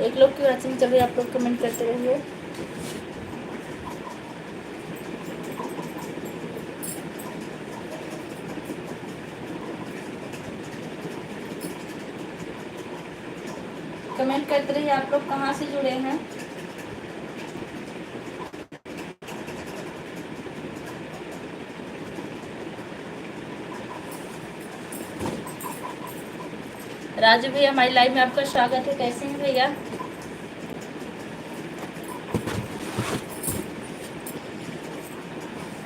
एक लोग की वॉचिंग चल रही है, आप लोग कमेंट करते रहिए। कमेंट करते रहिए आप लोग कहाँ से जुड़े हैं। राजू भैया हमारी लाइव में आपका स्वागत है। कैसे हैं भैया?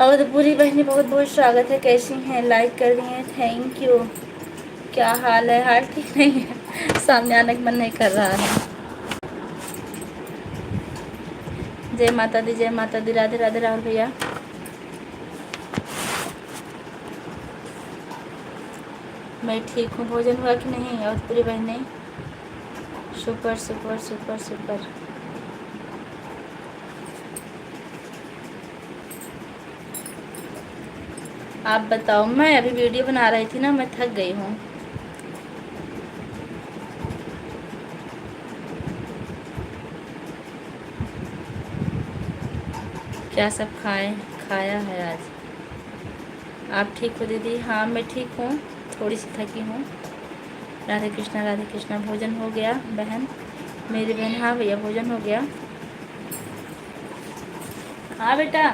और पूरी बहनी बहुत बहुत स्वागत है। कैसी हैं? लाइक कर दिए, थैंक यू। क्या हाल है? हाल ठीक नहीं है, सामने आने का मन नहीं कर रहा है। जय माता दी, जय माता दी। राधे राधे राहुल भैया। मैं ठीक हूँ। भोजन हुआ कि नहीं? और पूरी बहने सुपर सुपर सुपर सुपर। आप बताओ। मैं अभी वीडियो बना रही थी ना, मैं थक गई हूँ। क्या सब खाया है आज? आप ठीक हो दीदी? हाँ मैं ठीक हूँ, थोड़ी सी थकी हूँ। राधे कृष्णा राधे कृष्णा। भोजन हो गया बहन? मेरी बहन हाँ भैया भोजन हो गया। हाँ बेटा।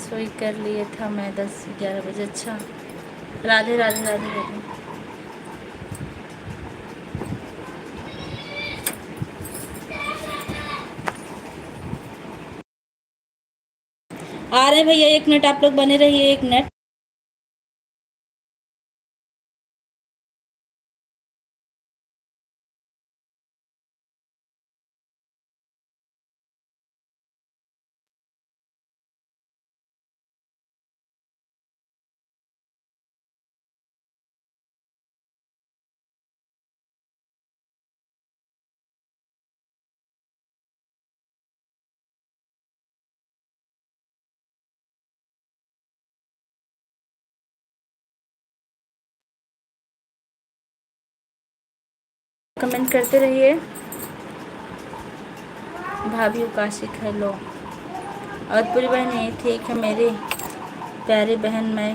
सोई कर लिए था मैं 10-11 बजे। अच्छा। राधे राधे राधे राधे। आ रहे भैया, 1 मिनट आप लोग बने रहिए, 1 मिनट। कमेंट करते रहिए। भाभी उकाशिक हेलो। और पूरी बहन ठीक है मेरी प्यारी बहन। मैं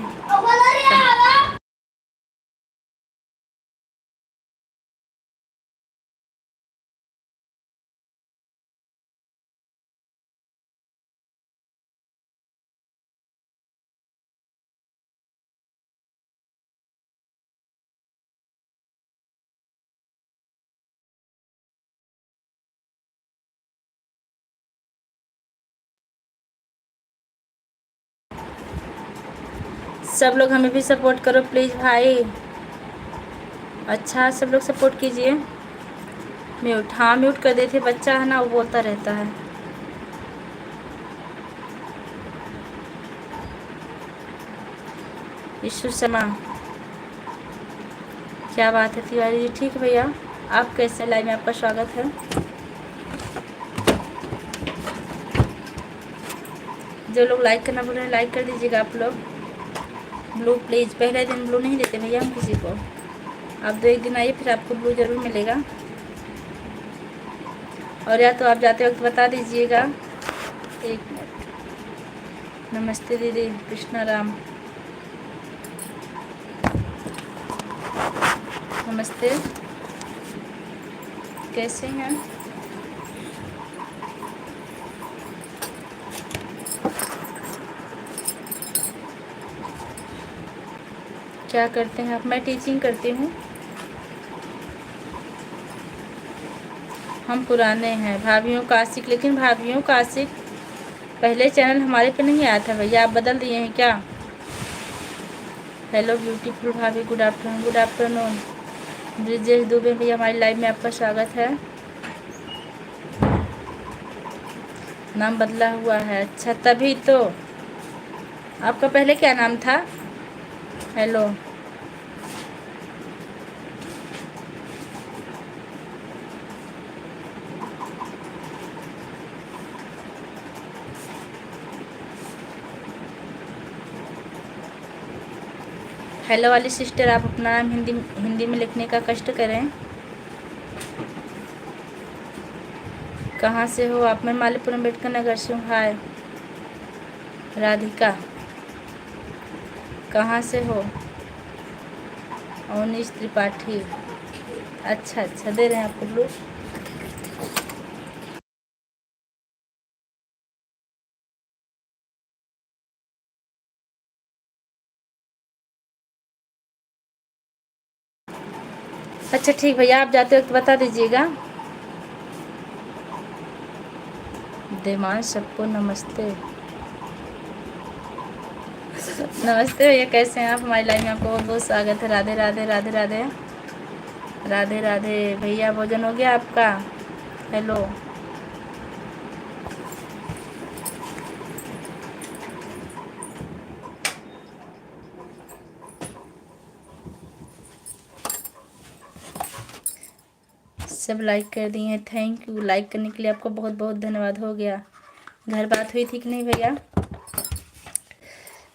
सब लोग हमें भी सपोर्ट करो प्लीज़ भाई। अच्छा सब लोग सपोर्ट कीजिए। म्यूट, हाँ म्यूट कर देते, बच्चा है ना वो बोलता रहता है। ईश्वर शर्मा, क्या बात है तिवारी जी? ठीक है भैया। आप कैसे? लाइव में आपका स्वागत है। जो लोग लाइक करना बोल रहे हैं लाइक कर दीजिएगा आप लोग। ब्लू प्लीज़, पहले दिन ब्लू नहीं देते भैया हम किसी को। आप 2-1 दिन आइए फिर आपको ब्लू ज़रूर मिलेगा। और या तो आप जाते वक्त बता दीजिएगा। 1 मिनट। नमस्ते दीदी कृष्णा राम। नमस्ते, कैसे हैं? क्या करते हैं आप? मैं टीचिंग करती हूँ। हम पुराने हैं भाभीियों का आशिक, लेकिन भाभीियों का आशिक पहले चैनल हमारे पे नहीं आया था भैया, आप बदल दिए हैं क्या? हेलो ब्यूटीफुल भाभी, good afternoon. Good afternoon Brijesh Dubey भैया, हमारी लाइव में आपका स्वागत है। नाम बदला हुआ है, अच्छा तभी तो। आपका पहले क्या नाम था? हेलो, हेलो वाली सिस्टर, आप अपना नाम हिंदी में लिखने का कष्ट करें। कहाँ से हो आप? मैं मालीपुरम अम्बेडकर नगर से हूँ। हाय राधिका, कहाँ से हो? अवनीश त्रिपाठी, अच्छा अच्छा, दे रहे हैं आपको ब्लू। अच्छा ठीक भैया, आप जाते वक्त बता दीजिएगा। देवांश, सबको नमस्ते। नमस्ते भैया, कैसे हैं आप? हमारी लाइन में आपको बहुत बहुत स्वागत है। राधे राधे राधे राधे राधे राधे। भैया भोजन हो गया आपका? हेलो, सब लाइक कर दिए हैं, थैंक यू। लाइक करने के लिए आपको बहुत बहुत धन्यवाद। हो गया, घर बात हुई थी कि नहीं भैया?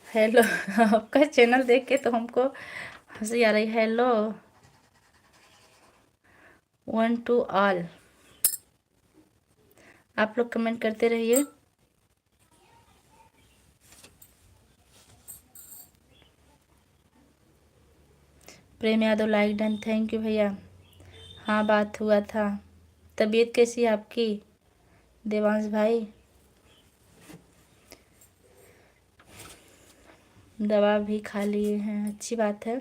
हेलो, आपका चैनल देख के तो हमको हंसी आ रही। हेलो, वन टू ऑल, आप लोग कमेंट करते रहिए। Prem Yadav, like done, thank you भैया। हाँ बात हुआ था। तबीयत कैसी है आपकी देवांश भाई? दवा भी खा लिए हैं, अच्छी बात है।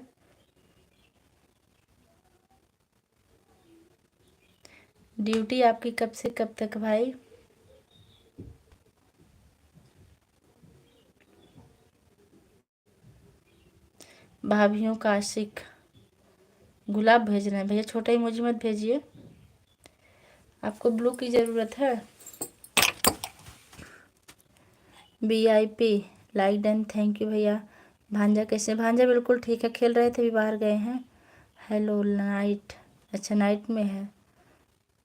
ड्यूटी आपकी कब से कब तक भाई? भाभीियों का आशिक गुलाब भेज रहे हैं भैया, छोटा इमोजी मत भेजिए। आपको ब्लू की ज़रूरत है? VIP, like done, thank you भैया। भांजा कैसे? भांजा बिल्कुल ठीक है, खेल रहे थे, अभी बाहर गए हैं। हेलो नाइट, अच्छा नाइट में है,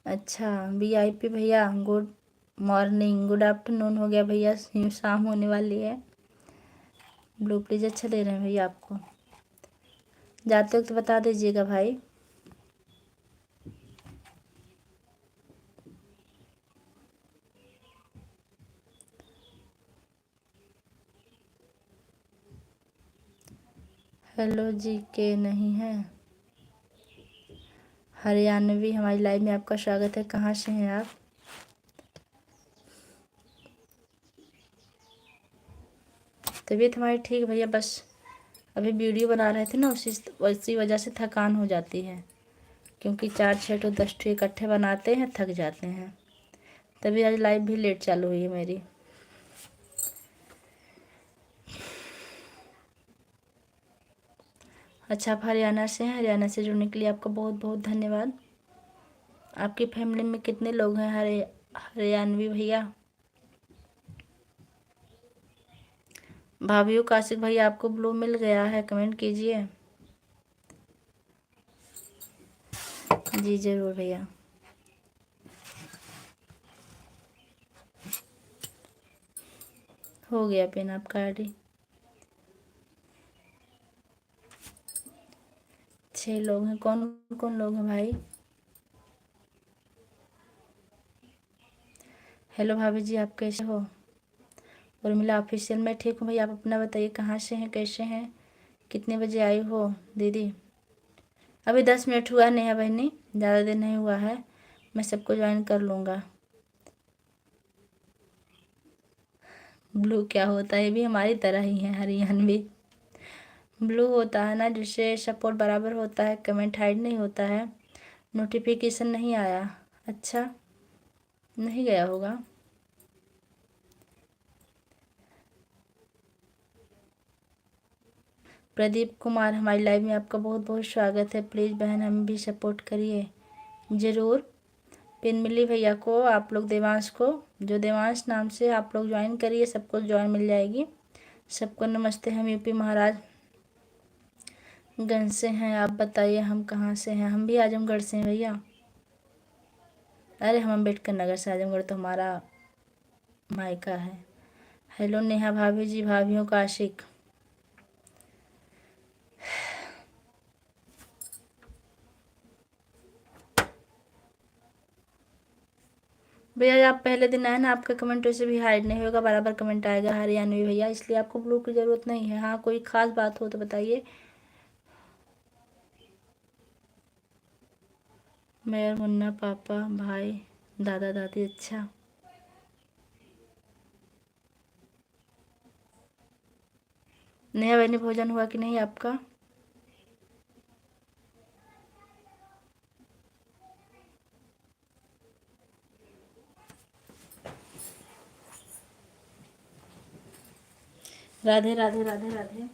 अच्छा। VIP भैया गुड मॉर्निंग, गुड आफ्टरनून हो गया भैया, शाम होने वाली है। ब्लू प्लीज, अच्छा दे रहे हैं भैया आपको। जाते वक्त बता दीजिएगा भाई। हेलो जी के नहीं है। हरियाणवी, हमारी लाइव में आपका स्वागत है। कहाँ से हैं आप? तबीयत हमारी ठीक भैया, बस अभी वीडियो बना रहे थे ना, उसी वजह से थकान हो जाती है, क्योंकि 4 6 तो 10 ठो इकट्ठे बनाते हैं, थक जाते हैं। तभी आज लाइव भी लेट चालू हुई है मेरी। अच्छा, आप हरियाणा से हैं? हरियाणा से जुड़ने के लिए आपका बहुत बहुत धन्यवाद। आपकी फैमिली में कितने लोग हैं हरियाणवी भैया? भाभीियों काशिक भैया, आपको ब्लू मिल गया है? कमेंट कीजिए। जी ज़रूर भैया। हो गया पिन आपका आईडी। 6 लोग हैं, कौन कौन लोग हैं भाई? हेलो भाभी जी, आप कैसे हो? उर्मिला ऑफिशियल, मैं ठीक हूँ भैया, आप अपना बताइए, कहाँ से हैं, कैसे हैं, कितने बजे आई हो दीदी? अभी 10 मिनट हुआ नहीं है बहनी, ज़्यादा देर नहीं हुआ है, मैं सबको ज्वाइन कर लूँगा। ब्लू क्या होता है? ये भी हमारी तरह ही है हरियाणवी। ब्लू होता है ना जिससे सपोर्ट बराबर होता है, कमेंट हाइड नहीं होता है, नोटिफिकेशन नहीं आया। अच्छा, नहीं गया होगा। प्रदीप कुमार, हमारी लाइव में आपका बहुत बहुत स्वागत है। प्लीज़ बहन हम भी सपोर्ट करिए ज़रूर। पिन मिली भैया को, आप लोग देवांश को जो देवांश नाम से आप लोग ज्वाइन करिए, सबको ज्वाइन मिल जाएगी। सबको नमस्ते। हम यूपी महाराज गंज से हैं। आप बताइए हम कहाँ से हैं? हम भी आजमगढ़ से हैं भैया। अरे हम अम्बेडकर नगर से, आजमगढ़ तो हमारा मायका है। हेलो नेहा भाभी जी, भाभीियों का आशिक। भैया आप पहले दिन आए ना, आपका कमेंट वैसे भी हाइड नहीं होगा, बराबर कमेंट आएगा हरियाणवी भैया, इसलिए आपको ब्लू की ज़रूरत नहीं है। हाँ कोई ख़ास बात हो तो बताइए। मैं और मुन्ना पापा भाई दादा दादी। अच्छा नेहा बहनी, भोजन हुआ कि नहीं आपका? राधे राधे राधे राधे।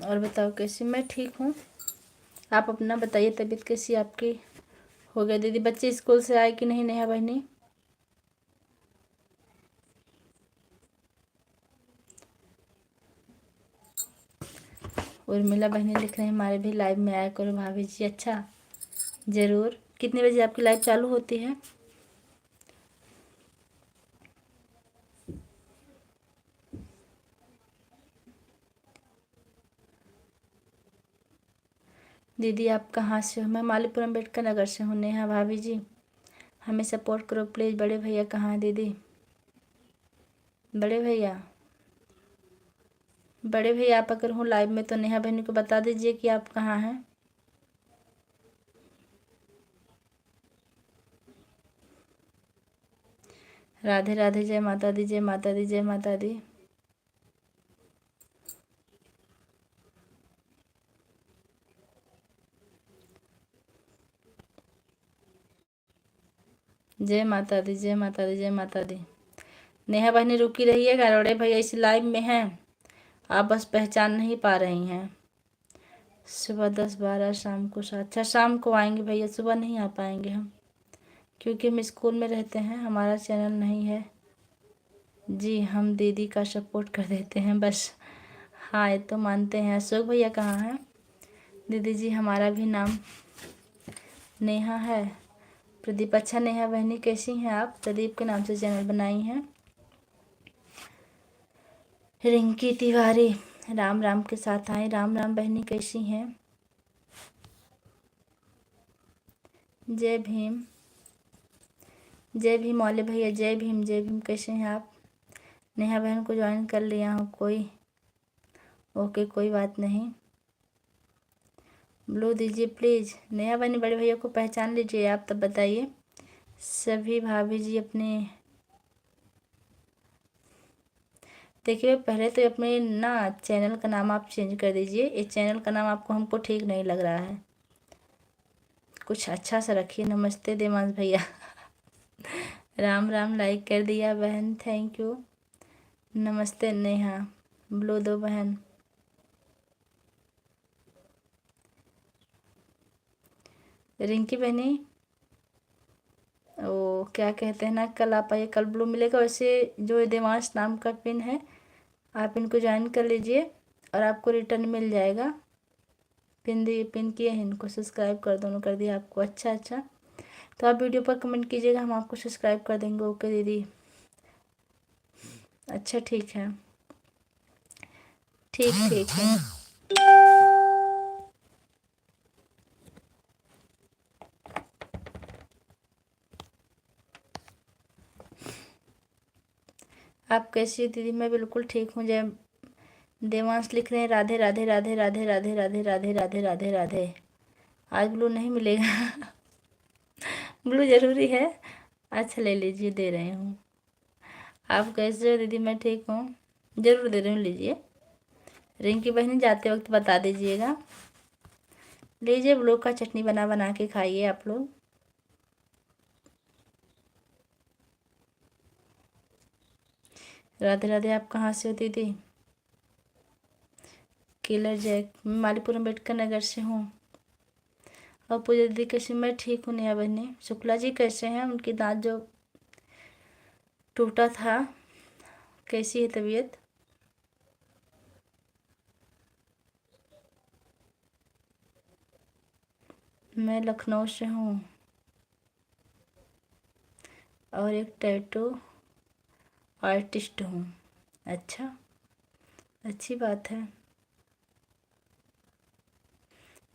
और बताओ कैसी? मैं ठीक हूँ। आप अपना बताइए, तबीयत कैसी आपकी? हो गया दीदी? बच्चे स्कूल से आए कि नहीं नेहा बहनी? उर्मिला बहनी लिख रहे हैं हमारे भी लाइव में आया करो भाभी जी। अच्छा ज़रूर। कितने बजे आपकी लाइव चालू होती है? दीदी आप कहाँ से हो? मैं मालीपुरम अम्बेडकर नगर से हूँ नेहा भाभी जी। हमें सपोर्ट करो प्लीज़। बड़े भैया कहाँ हैं दीदी? बड़े भैया, बड़े भैया आप अगर हो लाइव में तो नेहा बहनी को बता दीजिए कि आप कहाँ हैं। राधे राधे। जय माता दी, जय माता दी, जय माता दी। जय माता दी, जय माता दी, जय माता दी। नेहा बहनी रुकी रहिएगा, बड़े भैया इस लाइव में हैं, आप बस पहचान नहीं पा रही हैं। सुबह 10-12, शाम को 7। अच्छा शाम को आएंगे भैया, सुबह नहीं आ पाएंगे हम, क्योंकि हम स्कूल में रहते हैं, हमारा चैनल नहीं है। जी हम दीदी का सपोर्ट कर देते हैं बस। हाँ ये तो मानते हैं। अशोक भैया कहाँ हैं? दीदी जी हमारा भी नाम नेहा है। प्रदीप। अच्छा नेहा बहनी कैसी हैं आप? प्रदीप के नाम से चैनल बनाई हैं। रिंकी तिवारी राम राम के साथ आए। राम राम बहनी कैसी हैं? जय भीम। जय भीम मौले भैया, जय भीम जय भीम। कैसे हैं आप? नेहा बहन को ज्वाइन कर लिया हूँ। कोई ओके कोई बात नहीं। ब्लू दीजिए प्लीज़। नेहा बहनी बड़े भैया को पहचान लीजिए आप, तब बताइए। सभी भाभी जी अपने देखिए, पहले तो अपने ना चैनल का नाम आप चेंज कर दीजिए। इस चैनल का नाम आपको हमको ठीक नहीं लग रहा है, कुछ अच्छा सा रखिए। नमस्ते देवांश भैया। राम राम। लाइक कर दिया बहन, थैंक यू। नमस्ते नेहा। ब्लू दो बहन। रिंकी बहनी ओ क्या कहते हैं ना, कल आप आइए, कल ब्लू मिलेगा। वैसे जो देवांश नाम का पिन है, आप इनको ज्वाइन कर लीजिए और आपको रिटर्न मिल जाएगा। पिन किए हैं इनको, सब्सक्राइब कर दोनों कर दिया आपको। अच्छा अच्छा, तो आप वीडियो पर कमेंट कीजिएगा, हम आपको सब्सक्राइब कर देंगे। ओके दीदी। अच्छा ठीक है, ठीक ठीक है। आप कैसी हो दीदी? मैं बिल्कुल ठीक हूँ। जय देवांश लिख रहे हैं राधे राधे राधे राधे राधे राधे राधे राधे राधे राधे। आज ब्लू नहीं मिलेगा। ब्लू ज़रूरी है? अच्छा ले लीजिए, दे रही हूँ। आप कैसे हो दीदी? मैं ठीक हूँ, ज़रूर दे रही हूँ, लीजिए। रिंकी बहनी जाते वक्त बता दीजिएगा। लीजिए ब्लू का चटनी बना बना के खाइए आप लोग। राधे राधे। आप कहाँ से हो दीदी? किलर जैक, मैं मालीपुर अम्बेडकर नगर से हूँ। और पूजा दीदी कैसे? मैं ठीक हूँ नेहा बहनी। शुक्ला जी कैसे हैं? उनकी दांत जो टूटा था, कैसी है तबीयत? मैं लखनऊ से हूँ और एक टैटू आर्टिस्ट हूँ। अच्छा, अच्छी बात है।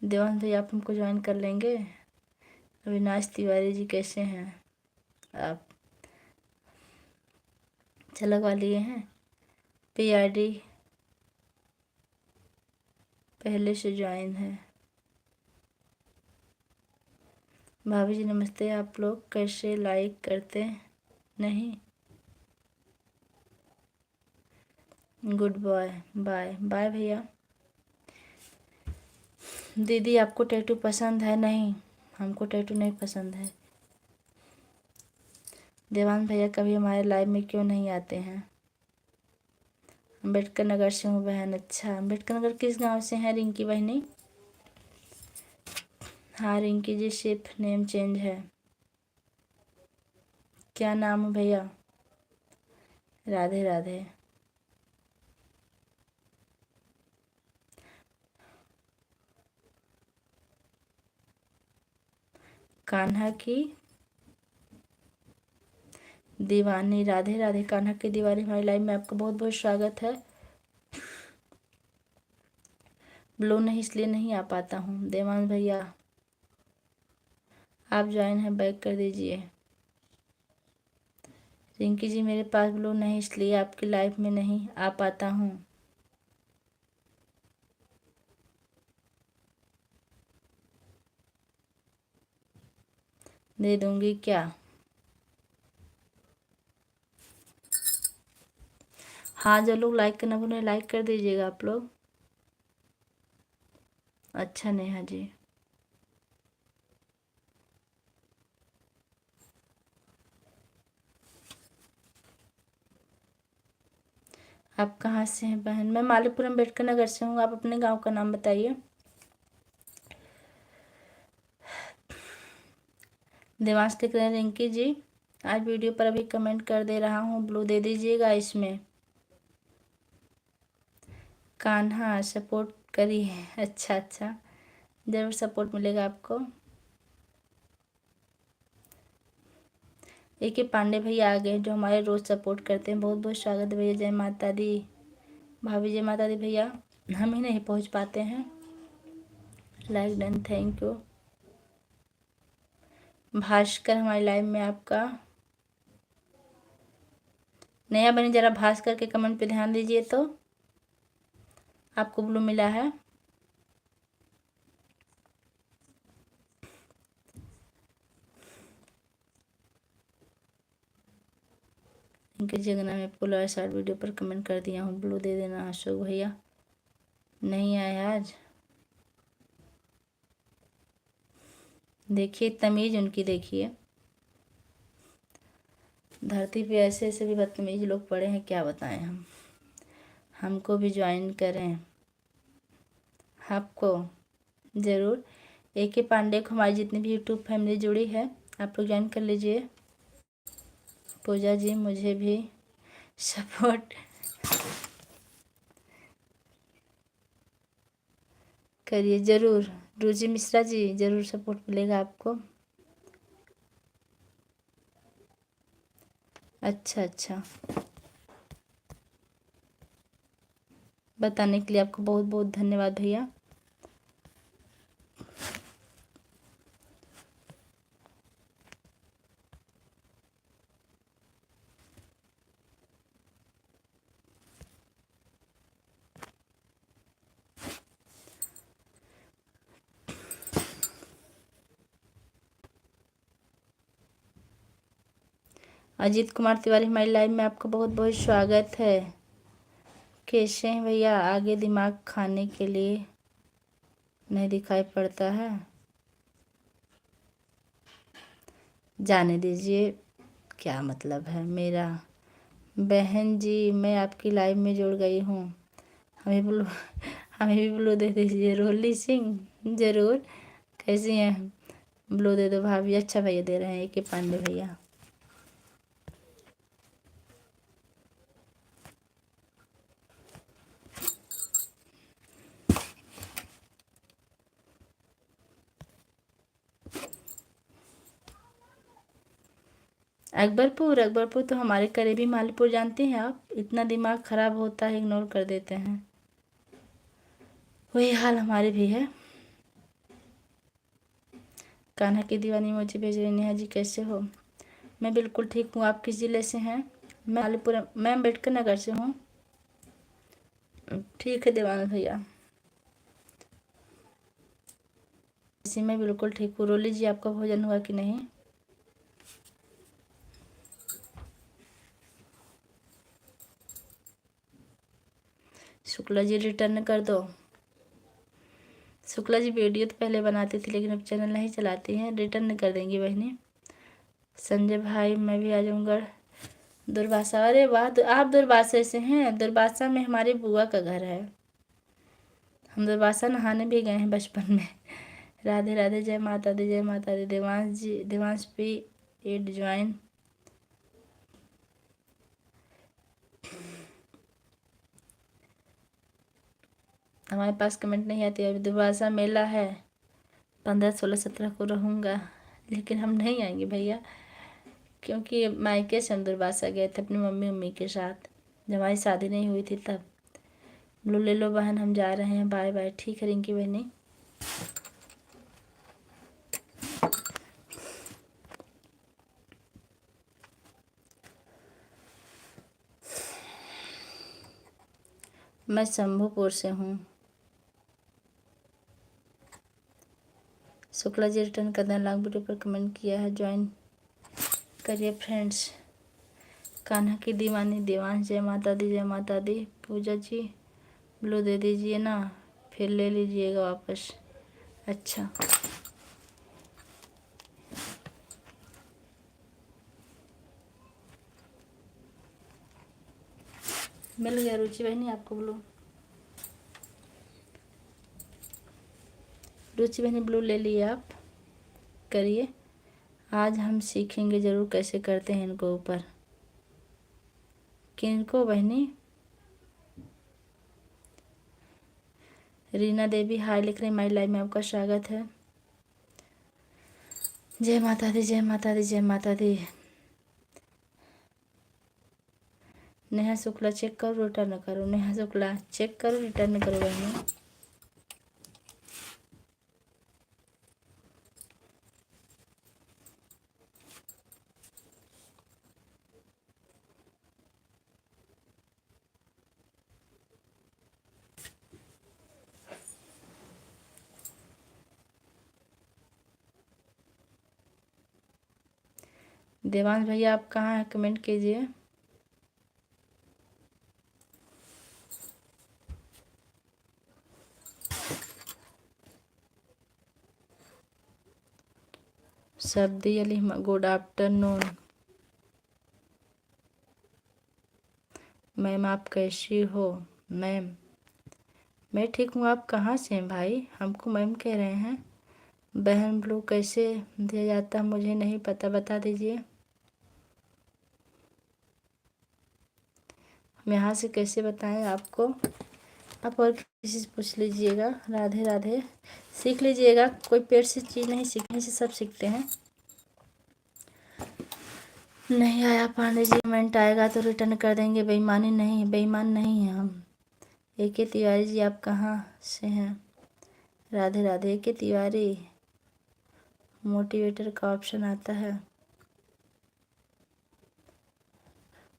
देवांश भैया आप हमको ज्वाइन कर लेंगे? अविनाश तिवारी जी कैसे हैं आप? अच्छा लगवा लिए हैं? पीआरडी पहले से ज्वाइन है। भाभी जी नमस्ते। आप लोग कैसे लाइक करते नहीं? गुड बॉय, बाय बाय भैया। दीदी आपको टैटू पसंद है? नहीं, हमको टैटू नहीं पसंद है। देवान भैया कभी हमारे लाइव में क्यों नहीं आते हैं? अम्बेडकर नगर से हूँ बहन। अच्छा, अम्बेडकर नगर किस गांव से हैं रिंकी बहनी? हाँ रिंकी जी, सिर्फ नेम चेंज है। क्या नाम है भैया? राधे राधे। कान्हा की दीवानी, राधे राधे। कान्हा की दीवानी हमारी लाइव में आपका बहुत बहुत स्वागत है। ब्लू नहीं इसलिए नहीं आ पाता हूँ। देवान भैया आप ज्वाइन है, बैक कर दीजिए। रिंकी जी मेरे पास ब्लू नहीं इसलिए आपकी लाइफ में नहीं आ पाता हूँ। दे दूंगी क्या? हाँ, जो लोग लाइक करना भूलें लाइक कर दीजिएगा आप लोग। अच्छा नेहा जी, आप कहाँ से हैं बहन? मैं मालीपुर अम्बेडकर नगर से हूँ। आप अपने गांव का नाम बताइए। देवांश लिख रहे हैं रिंकी जी आज वीडियो पर अभी कमेंट कर दे रहा हूँ, ब्लू दे दीजिएगा इसमें। कान्हा सपोर्ट करिए। अच्छा अच्छा, ज़रूर सपोर्ट मिलेगा आपको। ए के पांडे भैया आ गए जो हमारे रोज़ सपोर्ट करते हैं। बहुत बहुत स्वागत है भैया। जय माता दी भाभी, जय माता दी भैया। हम ही नहीं पहुंच पाते हैं। Like done, thank you. Bhaskar हमारी लाइव में आपका। नया बनी जरा भास्कर के कमेंट पे ध्यान दीजिए तो आपको ब्लू मिला है। इनके जगना में पोलर शॉर्ट वीडियो पर कमेंट कर दिया हूँ, ब्लू दे देना। अशोक भैया नहीं आए आज। देखिए तमीज़ उनकी, देखिए धरती पे ऐसे ऐसे भी बदतमीज लोग पड़े हैं, क्या बताएं हम। हमको भी ज्वाइन करें आपको ज़रूर। ए के पांडे को हमारी जितनी भी यूट्यूब फैमिली जुड़ी है आप लोग ज्वाइन कर लीजिए। पूजा जी मुझे भी सपोर्ट करिए ज़रूर। रुचि मिश्रा जी ज़रूर सपोर्ट मिलेगा आपको। अच्छा अच्छा, बताने के लिए आपको बहुत बहुत धन्यवाद भैया। अजीत कुमार तिवारी हमारी लाइव में आपका बहुत बहुत स्वागत है। कैसे हैं भैया? आगे दिमाग खाने के लिए नहीं दिखाई पड़ता है। जाने दीजिए, क्या मतलब है मेरा। बहन जी मैं आपकी लाइव में जुड़ गई हूँ। हमें ब्लू हमें भी ब्लू दे दीजिए। रोली सिंह ज़रूर। कैसी हैं? ब्लू दे दो भाभी। अच्छा भैया दे रहे हैं, AK पांडे भैया। अकबरपुर, अकबरपुर तो हमारे करीबी मालीपुर जानते हैं आप। इतना दिमाग खराब होता है, इग्नोर कर देते हैं। वही हाल हमारे भी है। कान्हा की दीवानी मुझे भेज रही। नेहा जी कैसे हो? मैं बिल्कुल ठीक हूँ। आप किस जिले से हैं? मैं मालीपुर, मैं अम्बेडकर नगर से हूँ। ठीक है देवानंद भैया। इसी में बिल्कुल ठीक हूँ। रोली जी आपका भोजन हुआ कि नहीं? शुक्ला जी रिटर्न कर दो। शुक्ला जी वीडियो तो पहले बनाती थी, लेकिन अब चैनल नहीं चलाती हैं। रिटर्न कर देंगी बहनी। संजय भाई मैं भी आ जाऊँगा। दुर्वासा, अरे वाह, आप दुर्वासा से हैं? दुर्वासा में हमारी बुआ का घर है। हम दुर्वासा नहाने भी गए हैं बचपन में। राधे राधे, जय माता दी, जय माता दी। देवांश जी, देवांश भी एड ज्वाइन। हमारे पास कमेंट नहीं आती। अभी दुर्वासा मेला है, 15, 16, 17 को रहूँगा, लेकिन हम नहीं आएंगे भैया, क्योंकि मायके से हम दुर्वासा गए थे अपनी मम्मी मम्मी के साथ, जब हमारी शादी नहीं हुई थी तब। ब्लू ले लो बहन, हम जा रहे हैं। Bye bye. ठीक है रिंकी बहनी। मैं शंभूपुर से हूँ। शुक्ला जी रिटर्न कर दें। लॉन्ग वीडियो पर कमेंट किया है, ज्वाइन करिए फ्रेंड्स। कान्हा की दीवानी देवांश, जय माता दी, जय माता दी। पूजा जी ब्लू दे दीजिए ना, फिर ले लीजिएगा वापस। अच्छा, मिल गया रुचि बहनी आपको ब्लू। रुचि बहनी ब्लू ले लिए आप। करिए। आज हम सीखेंगे ज़रूर कैसे करते हैं इनको ऊपर। किनको बहनी? रीना देवी हाय लिख रही। माई लाइफ में आपका स्वागत है। जय माता दी, जय माता दी, जय माता दी। नेहा शुक्ला चेक करो रिटर्न करो। नेहा शुक्ला चेक करो रिटर्न करो बहनी। देवांश भैया आप कहाँ हैं? कमेंट कीजिए। सब्दी अली गुड आफ्टरनून। मैम आप कैसी हो? मैम मैं ठीक हूँ। आप कहाँ से हैं भाई? हमको मैम कह रहे हैं। बहन ब्लू कैसे दिया जाता है मुझे नहीं पता, बता दीजिए। हम यहाँ से कैसे बताएं आपको? आप और किसी से पूछ लीजिएगा। राधे राधे। सीख लीजिएगा, कोई पेड़ से चीज़ नहीं सीखने से सब सीखते हैं। नहीं आया पांडे जी, कमेंट आएगा तो रिटर्न कर देंगे। बेईमानी नहीं, बेईमान नहीं है हम। AK तिवारी जी आप कहाँ से हैं? राधे राधे। AK तिवारी मोटिवेटर का ऑप्शन आता है।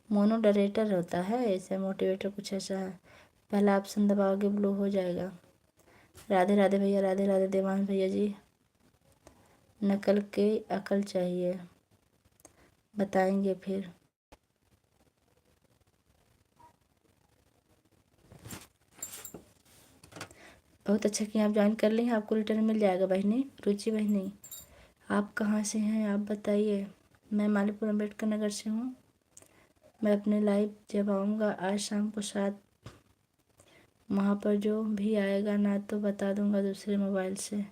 मोनोडरेटर होता है ऐसे, मोटिवेटर कुछ ऐसा है। पहला ऑप्शन दबाओगे ब्लू हो जाएगा। राधे राधे भैया, राधे राधे। देवांश भैया जी नकल की अकल चाहिए, बताएंगे फिर। बहुत अच्छा किया आप ज्वाइन कर ली हैं, आपको रिटर्न मिल जाएगा बहनी। रुचि बहनी आप कहाँ से हैं आप बताइए? मैं मालीपुर अम्बेडकर नगर से हूँ। मैं अपने लाइव जब आऊँगा आज शाम को 7 वहाँ पर जो भी आएगा ना तो बता दूंगा दूसरे मोबाइल से।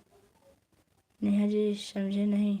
नेहा जी समझे नहीं।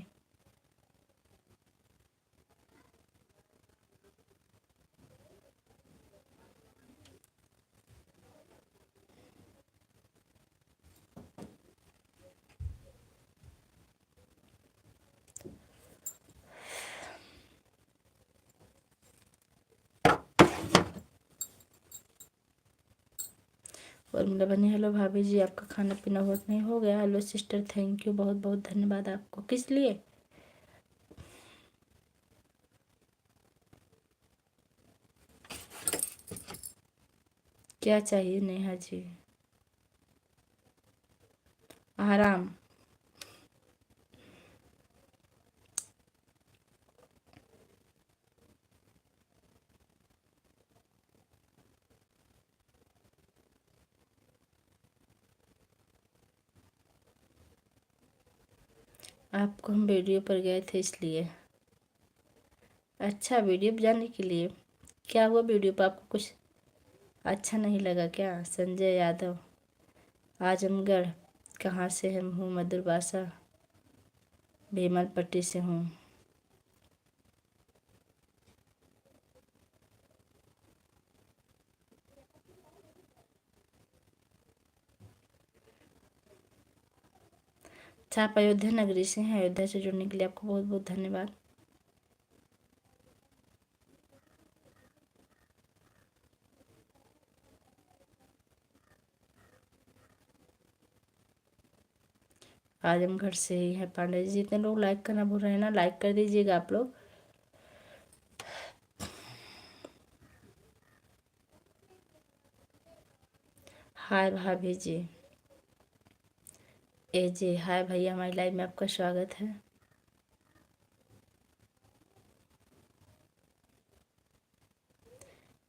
और मेरा बनी, हेलो भाभी जी, आपका खाना पीना बहुत नहीं हो गया? हेलो सिस्टर, थैंक यू, बहुत बहुत धन्यवाद आपको। किस लिए? क्या चाहिए नेहा जी? आराम। आपको हम वीडियो पर गए थे इसलिए। अच्छा, वीडियो पर जाने के लिए। क्या हुआ वीडियो पर? आपको कुछ अच्छा नहीं लगा क्या? संजय यादव, आजमगढ़। कहाँ से हम? हूँ मधुरवासा, भीमल पट्टी से हूँ। अच्छा, आप अयोध्या नगरी से हैं। अयोध्या से जुड़ने के लिए आपको बहुत बहुत धन्यवाद। आजमगढ़ से ही है पांडे जी। जितने लोग लाइक करना भूल रहे हैं ना, लाइक कर दीजिएगा आप लोग। हाय भाभी जी। ए जे हाय भैया, हमारी लाइव में आपका स्वागत है।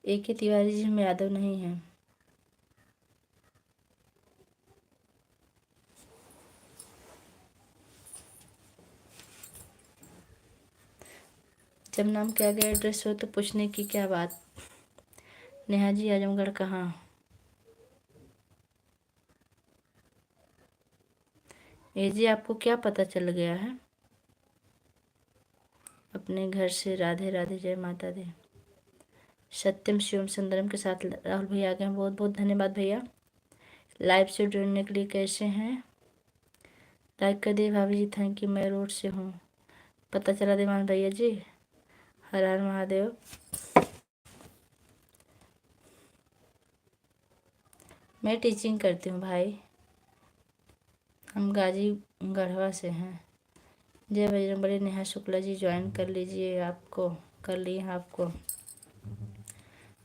ए के तिवारी जी, हम यादव नहीं हैं। जब नाम के आगे एड्रेस हो तो पूछने की क्या बात। नेहा जी आजमगढ़ कहाँ? ए जी आपको क्या पता चल गया है? अपने घर से राधे राधे, जय माता दी। सत्यम शिवम सुंदरम के साथ राहुल भैया आ गए हैं। बहुत बहुत धन्यवाद भैया। लाइव से जुड़ने के लिए कैसे हैं? लाइक कर दिए भाभी जी, थैंक यू। मैं रोड से हूँ, पता चला देवान भैया जी। हर हर महादेव। मैं टीचिंग करती हूँ भाई। हम गाजी गढ़वा से हैं। जय बजरंगबली। नेहा शुक्ला जी ज्वाइन कर लीजिए, आपको कर लिए हैं आपको।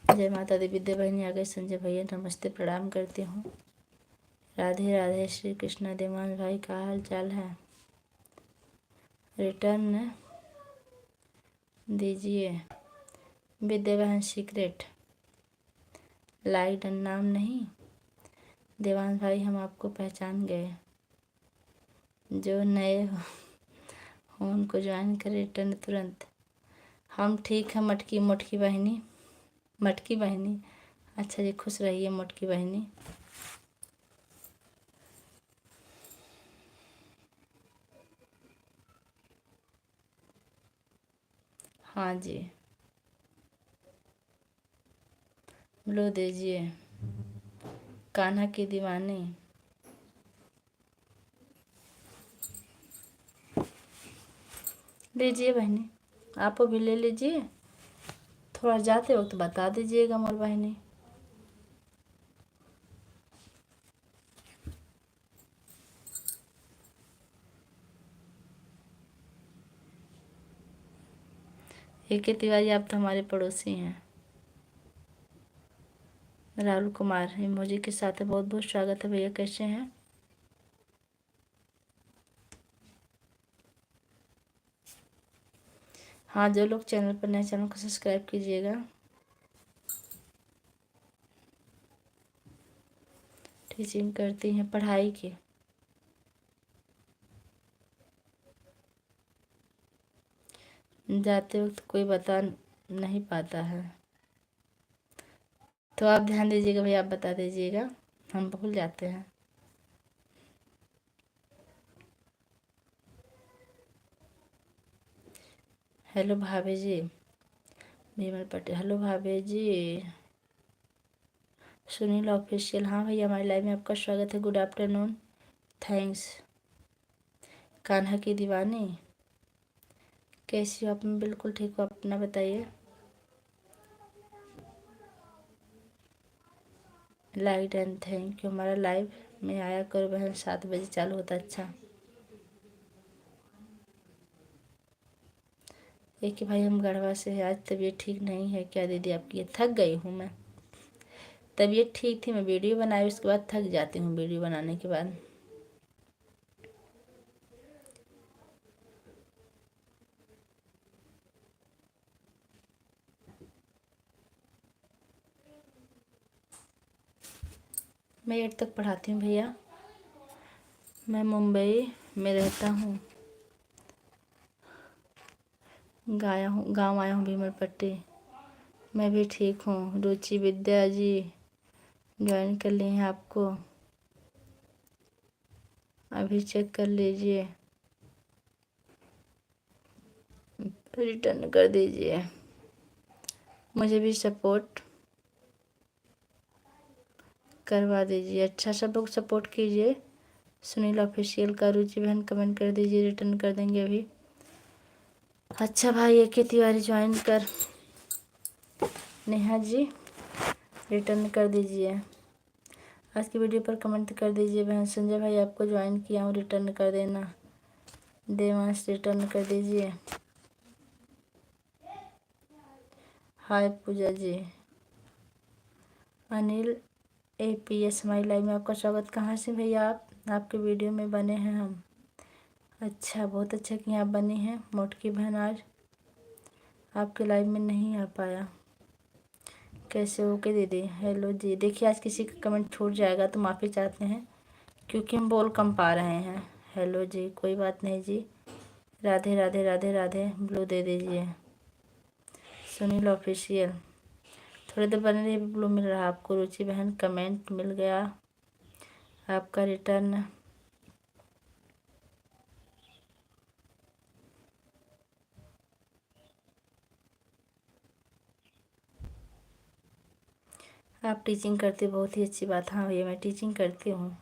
जय माता दी। विद्या बहनी आ गए। संजय भैया नमस्ते, प्रणाम करती हूँ। राधे राधे। श्री कृष्णा। देवान भाई का हाल चाल है? रिटर्न दीजिए। विद्या बहन सीक्रेट लाइक नाम नहीं। देवान भाई हम आपको पहचान गए। जो नए हो उनको ज्वाइन करें, रिटर्न तुरंत। हम ठीक है मटकी मोटकी बहनी। मटकी बहनी, अच्छा जी, खुश रहिए मोटकी बहनी। हाँ जी, लो दीजिए। कान्हा की दीवानी। लीजिए बहनी, आप भी ले लीजिए। थोड़ा जाते वक्त बता दीजिएगा मोर बहनी। ए तिवारी, आप तो हमारे पड़ोसी हैं। राहुल कुमार इमोजी के साथ है। बहुत बहुत स्वागत है भैया, कैसे हैं? हाँ, जो लोग चैनल पर नए, चैनल को सब्सक्राइब कीजिएगा। टीचिंग करती हैं, पढ़ाई की। जाते वक्त कोई बता नहीं पाता है। तो आप ध्यान दीजिएगा भैया, आप बता दीजिएगा, हम भूल जाते हैं। हेलो भाभी जी, विमल पटेल, हेलो भाभी जी। सुनील ऑफिशियल, हाँ भैया हमारे लाइव में आपका स्वागत है, गुड आफ्टरनून, थैंक्स। कान्हा की दीवानी, कैसी हो आप? मैं बिल्कुल ठीक हूँ, अपना बताइए। Light and thank you. हमारा लाइव में आया करो बहन, 7 बजे चालू होता है। अच्छा, एक कि भाई हम गढ़वा से हैं। आज तबीयत ठीक नहीं है क्या दीदी आपकी? थक गई हूँ मैं। तबीयत ठीक थी, मैं वीडियो बनाई, उसके बाद थक जाती हूँ वीडियो बनाने के बाद। मैं 8 तक पढ़ाती हूँ भैया। मैं मुंबई में रहता हूँ, गाँव आया हूँ भीमल पट्टी। मैं भी ठीक हूँ। रुचि विद्या जी ज्वाइन कर ली हैं आपको, अभी चेक कर लीजिए, रिटर्न कर दीजिए। मुझे भी सपोर्ट करवा दीजिए। अच्छा, सब लोग सपोर्ट कीजिए। सुनील ऑफिशियल का रुचि बहन कमेंट कर दीजिए, रिटर्न कर देंगे अभी। अच्छा भाई ए के तिवारी ज्वाइन कर, नेहा जी रिटर्न कर दीजिए। आज की वीडियो पर कमेंट कर दीजिए बहन। संजय भाई आपको ज्वाइन किया हूँ, रिटर्न कर देना। देवांश रिटर्न कर दीजिए। हाय पूजा जी। अनिल APS हमारी लाइव में आपका स्वागत। कहाँ से भैया आप? आपके वीडियो में बने हैं हम। अच्छा, बहुत अच्छा कि आप बनी हैं। मोटकी बहन आज आपके लाइव में नहीं आ पाया, कैसे हो के दीदी? हेलो जी। देखिए आज किसी का कमेंट छूट जाएगा तो माफ़ी चाहते हैं, क्योंकि हम बोल कम पा रहे हैं। हेलो जी, कोई बात नहीं जी। राधे राधे राधे राधे। ब्लू दे दीजिए। सुनील ऑफिशियल, थोड़ी देर बने रहिए, ब्लू मिल रहा है आपको। रुचि बहन कमेंट मिल गया आपका, रिटर्न। आप टीचिंग करते हो, बहुत ही अच्छी बात। हाँ भैया मैं टीचिंग करती हूँ।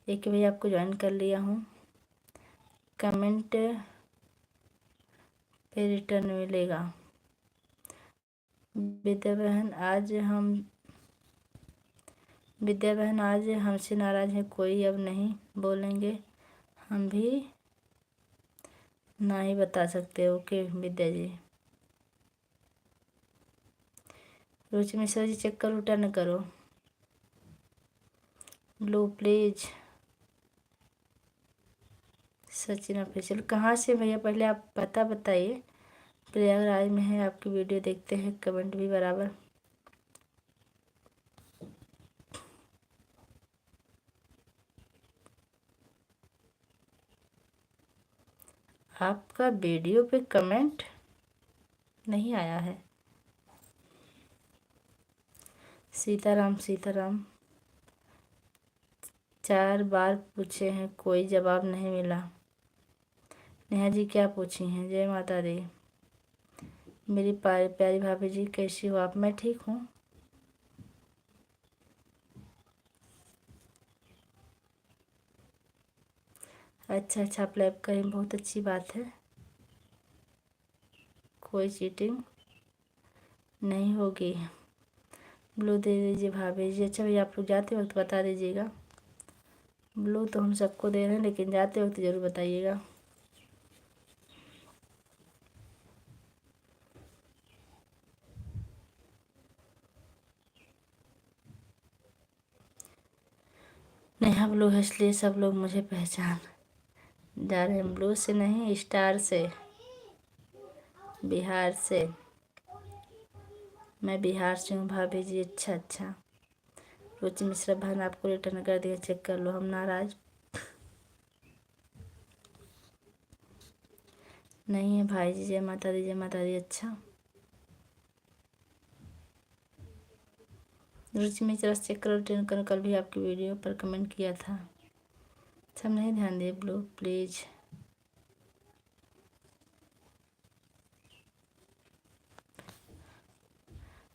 एक भैया आपको ज्वाइन कर लिया हूँ। कमेंट पे रिटर्न मिलेगा। विद्या बहन आज हमसे नाराज़ है कोई, अब नहीं बोलेंगे, हम भी ना ही बता सकते। ओके विद्या जी। रुचि मिश्रा जी चेक करो, रिटर्न करो। Blue please. सचिन ऑफिशियल, कहाँ से भैया? पहले आप पता बताइए। प्रयागराज में है, आपकी वीडियो देखते हैं, कमेंट भी बराबर। आपका वीडियो पे कमेंट नहीं आया है। सीताराम 4 बार पूछे हैं, कोई जवाब नहीं मिला। नेहा जी क्या पूछी हैं? जय माता दी। मेरी प्यारी भाभी जी कैसी हो आप? मैं ठीक हूँ। अच्छा अच्छा, आप लाइव करें, बहुत अच्छी बात है। कोई चीटिंग नहीं होगी। ब्लू दे दीजिए भाभी जी। अच्छा भैया आप लोग जाते वक्त बता दीजिएगा। ब्लू तो हम सबको दे रहे हैं, लेकिन जाते वक्त ज़रूर बताइएगा। नेहा ब्लू है, इसलिए सब लोग मुझे पहचान जा रहे हैं। ब्लू से नहीं, स्टार से, बिहार से। मैं बिहार से हूँ भाभी जी। अच्छा अच्छा। रुचि मिश्रा बहन आपको रिटर्न कर दिया, चेक कर लो। हम नाराज नहीं है भाई जी। जय माता दी, जय माता दी। अच्छा रुचि में जरा चेक करो, रिटर्न करो। कल भी आपकी वीडियो पर कमेंट किया था, सब नहीं ध्यान दिए ब्लू प्लीज़।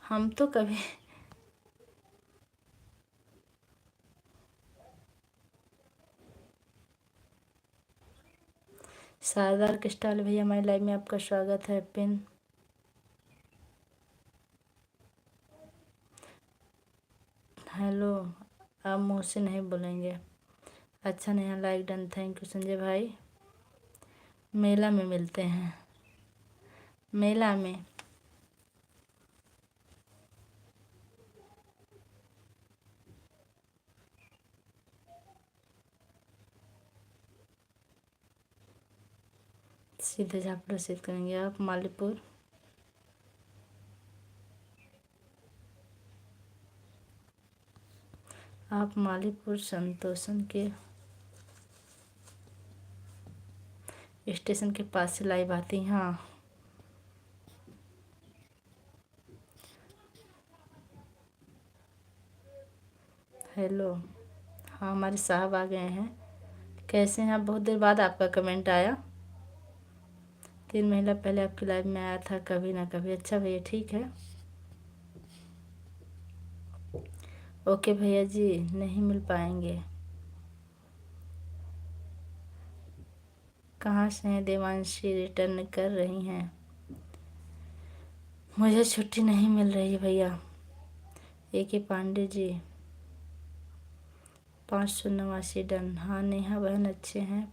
हम तो कभी शारदार क्रिस्टल भैया हमारे लाइव में आपका स्वागत है। पिन हेलो, आप मुँह से नहीं बोलेंगे, अच्छा नहीं। Like done, thank you Sanjay भाई। मेला में मिलते हैं, मेला में। सीधे झाप रसीद करेंगे आप मालीपुर। आप मालीपुर संतोषन के स्टेशन के पास से लाइव आती हैं। हाँ हेलो, हाँ हमारे साहब आ गए हैं। कैसे हैं आप? बहुत देर बाद आपका कमेंट आया। 3 महीना पहले आपकी लाइव में आया था कभी ना कभी। अच्छा भैया ठीक है, ओके भैया जी, नहीं मिल पाएंगे। कहाँ से हैं? देवांशी रिटर्न कर रही हैं। मुझे छुट्टी नहीं मिल रही है भैया। AK Pandey ji 589 done. हाँ नेहा बहन अच्छे हैं,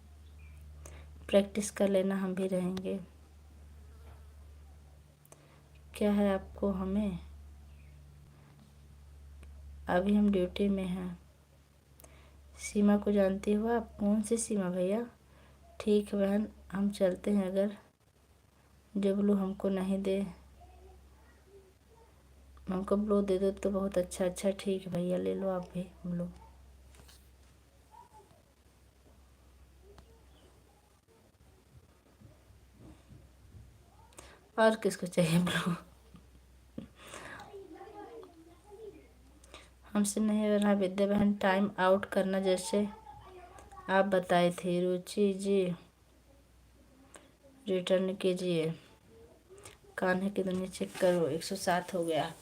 प्रैक्टिस कर लेना, हम भी रहेंगे। क्या है आपको? हमें अभी हम ड्यूटी में हैं। सीमा को जानती हो आप? कौन सी सीमा भैया? ठीक है बहन, हम चलते हैं। अगर जो ब्लू हमको नहीं दे, हमको ब्लू दे दो तो बहुत अच्छा। अच्छा ठीक है भैया, ले लो आप भी ब्लू। और किसको चाहिए ब्लू? हमसे नहीं हो रहा विद्या बहन, टाइम आउट करना जैसे आप बताई थी। रुचि जी रिटर्न कीजिए। कान्हे की दुनिया चेक करो, 107 हो गया।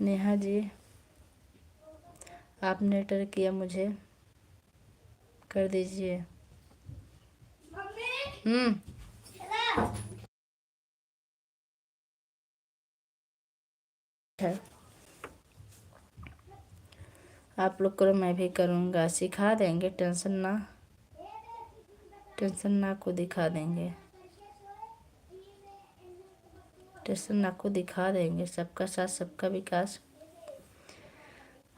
नेहा जी आपने रिटर्न किया, मुझे कर दीजिए। है आप लोग करो, मैं भी करूँगा। सिखा देंगे, टेंशन ना को दिखा देंगे, टेंशन ना को दिखा देंगे। सबका साथ सबका विकास।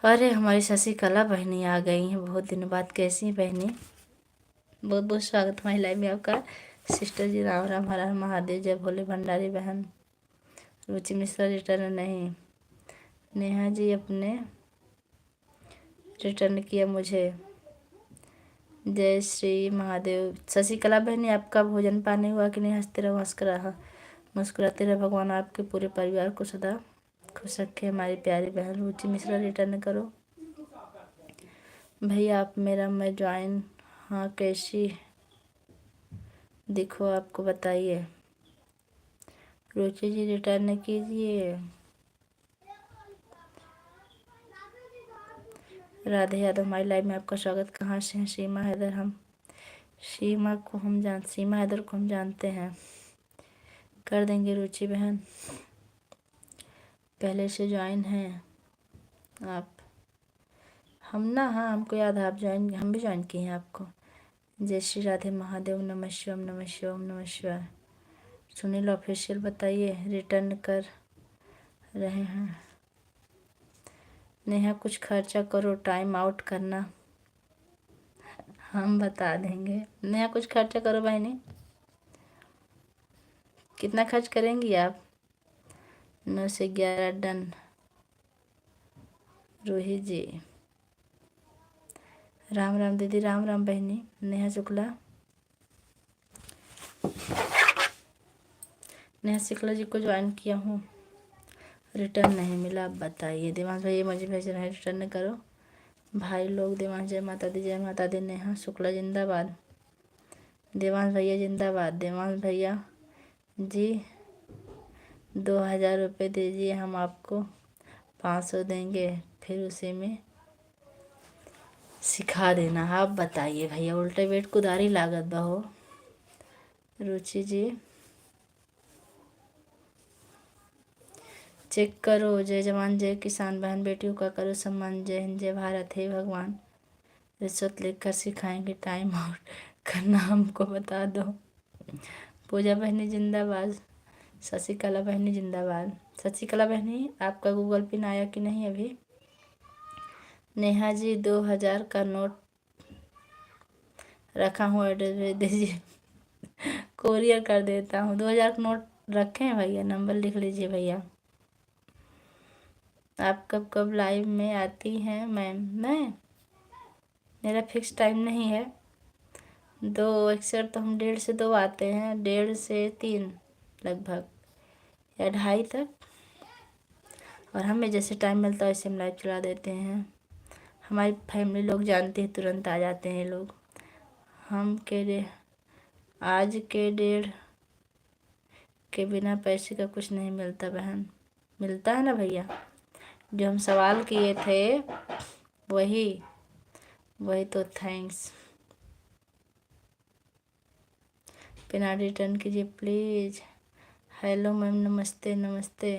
अरे हमारी शशिकला बहनी आ गई हैं बहुत दिन बाद। कैसी हैं बहनी? बहुत बहुत स्वागत हमारी लाइव में आपका। सिस्टर जी राम राम, हर हर महादेव, जय भोले भंडारी। बहन रुचि मिश्रा रिटर्न नहीं। नेहा जी अपने रिटर्न किया मुझे। जय श्री महादेव। शशिकला बहनी आपका भोजन पानी हुआ कि नहीं? हंसते रहो, मुस्कुराते रहो। भगवान आपके पूरे परिवार को सदा खुश रखे। हमारी प्यारी बहन रुचि मिश्रा रिटर्न करो भैया आप मेरा। मैं ज्वाइन। हाँ कैसी दिखो आपको बताइए। रुचि जी रिटर्न कीजिए। राधे यादव हमारी लाइव में आपका स्वागत। कहाँ से हैं? सीमा हैदर। सीमा हैदर को हम जानते हैं। कर देंगे रुचि बहन, पहले से ज्वाइन हैं आप। हम ना, हाँ हमको याद है आप ज्वाइन, हम भी ज्वाइन किए हैं आपको। जय श्री राधे महादेव, नमः शिवाय, नमः शिवाय, नमः शिवाय। सुनील ऑफिशियल बताइए रिटर्न कर रहे हैं। नेहा कुछ खर्चा करो, टाइम आउट करना हम बता देंगे। नेहा कुछ खर्चा करो बहनी। कितना खर्च करेंगी आप? 9 से 11 डन। रूही जी राम राम दीदी, राम राम बहनी। नेहा शुक्ला जी को ज्वाइन किया हूँ। रिटर्न नहीं मिला। अब बताइए। देवांश भाई मुझे भेज रहे हैं रिटर्न करो। भाई लोग देवांश जय माता दी, जय माता दी। नेहा शुक्ला जिंदाबाद। देवांश भैया जिंदाबाद। देवांश भैया जी 2000 रुपये दीजिए, हम आपको 500 देंगे, फिर उसी में सिखा देना। आप बताइए भैया। उल्टे वेट कुदारी लागत बहो। रुचि जी चेक करो। जय जवान जय किसान, बहन बेटियों का करो सम्मान। जय हिंद जय भारत। हे भगवान रिश्वत लेकर सिखाएंगे, टाइम आउट करना हमको बता दो। पूजा बहनी जिंदाबाद। शशिकला बहनी जिंदाबाद। शशिकला बहनी आपका गूगल पिन आया कि नहीं अभी? नेहा जी 2000 का नोट रखा हूँ, एड्रेस भेज दीजिए। कोरियर कर देता हूँ। 2000 का नोट रखे हैं भैया, नंबर लिख लीजिए भैया। आप कब कब लाइव में आती हैं मैम? मेरा फिक्स टाइम नहीं है। दो अक्सर तो हम 1:30 से 2 आते हैं, 1:30 से 3 लगभग, या 2:30 तक। और हमें जैसे टाइम मिलता है वैसे हम लाइव चला देते हैं। हमारी फैमिली लोग जानते हैं, तुरंत आ जाते हैं लोग। हम के आज के 1:30 के बिना पैसे का कुछ नहीं मिलता बहन। मिलता है ना भैया। जो हम सवाल किए थे वही वही तो थैंक्स। बिना रिटर्न कीजिए प्लीज़। हेलो मैम, नमस्ते नमस्ते।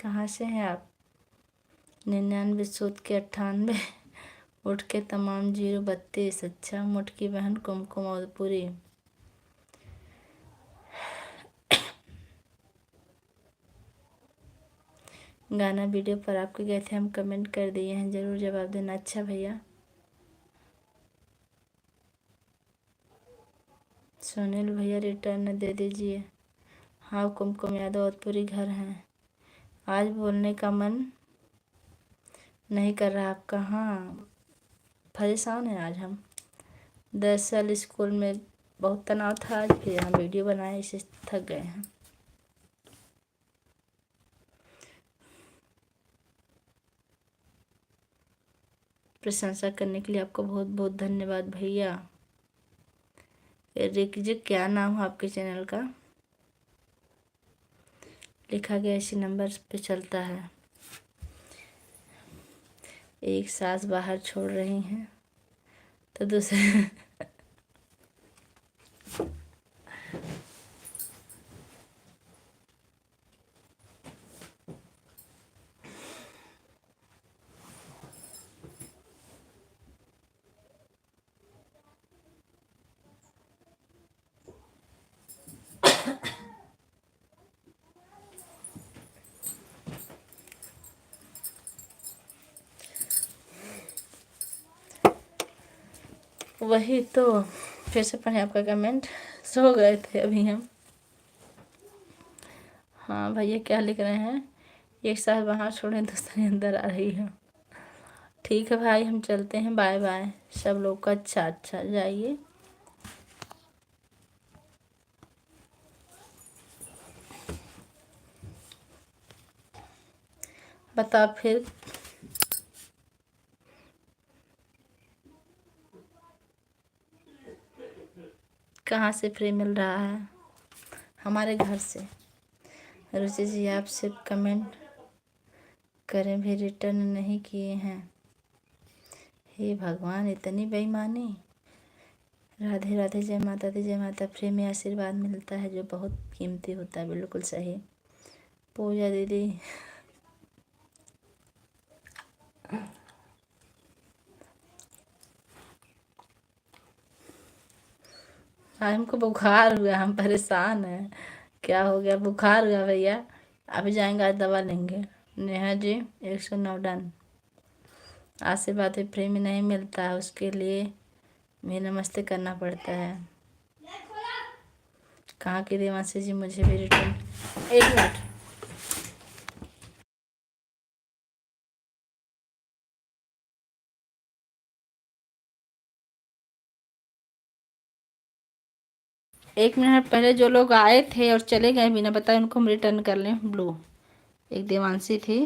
कहाँ से हैं आप? 99 सूद के 98 उठ के तमाम 032। अच्छा मुटकी बहन कुमकुम और पूरी। गाना वीडियो पर आपके गए थे, हम कमेंट कर दिए हैं, ज़रूर जवाब देना। अच्छा भैया। सुनील भैया रिटर्न दे दीजिए। हाँ कुमकुम यादव और पूरी घर हैं। आज बोलने का मन नहीं कर रहा आपका? हाँ परेशान है आज हम। दरअसल स्कूल में बहुत तनाव था आज, फिर हम वीडियो बनाए, इसे थक गए हैं। प्रशंसा करने के लिए आपको बहुत बहुत धन्यवाद भैया। रिक जी क्या नाम है आपके चैनल का? लिखा गया इसी नंबर पे चलता है। एक सास बाहर छोड़ रही हैं तो दूसरे वही तो। फिर से पढ़े आपका कमेंट। सो गए थे अभी हम। हाँ भैया क्या लिख रहे हैं? एक साथ बाहर छोड़े दूसरे अंदर आ रही है। ठीक है भाई, हम चलते हैं। बाय बाय सब लोग का। अच्छा अच्छा जाइए। बता फिर। कहाँ से फ्री मिल रहा है? हमारे घर से। रुचि जी आप सिर्फ कमेंट करें भी रिटर्न नहीं किए हैं। हे भगवान इतनी बेईमानी। राधे राधे, जय माता दी जय माता। फ्री में आशीर्वाद मिलता है जो बहुत कीमती होता है। बिल्कुल सही। पूजा दीदी आज हमको बुखार हुआ, हम परेशान हैं। क्या हो गया? बुखार हुआ भैया। अभी जाएंगे, आज दवा लेंगे। नेहा जी 109 डन। आशीर्वाद भी फ्री में नहीं मिलता है, उसके लिए भी नमस्ते करना पड़ता है। कहाँ की देवांशी जी? मुझे भी रिटर्न। एक मिनट। एक मिनट पहले जो लोग आए थे और चले गए बिना बताए, उनको हम रिटर्न कर लें। ब्लू एक देवांशी थी,